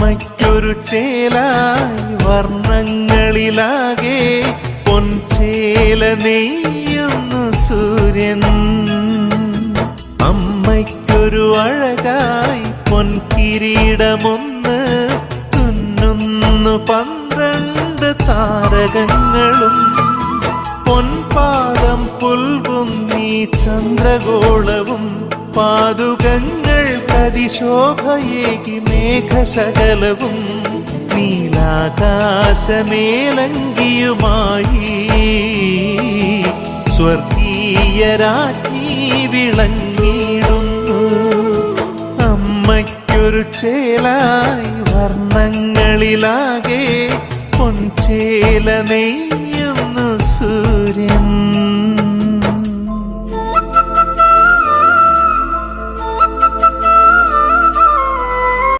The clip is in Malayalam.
അമ്മയ്ക്കൊരു ചേലായി വർണ്ണങ്ങളിലാകെ പൊൻചേല നെയ്യുന്നു സൂര്യൻ. അമ്മയ്ക്കൊരു അഴകായി പൊൻകിരീടമൊന്ന് തുന്നുന്നു 12 താരകങ്ങളും. പൊൻപാദം പുൽകുന്നീ ചന്ദ്രഗോളവും പാതുകങ്ങൾ കരിശോഭയേകി മേഘസകലവും നീലാകാശമേലങ്കിയുമായി സ്വർഗീയ രാജ്ഞി വിളങ്ങിടുന്നു. അമ്മയ്ക്കൊരു ചേലായി വർണ്ണങ്ങളിലാകെ പൊൻചേല നെയ്യുന്നു സൂര്യൻ.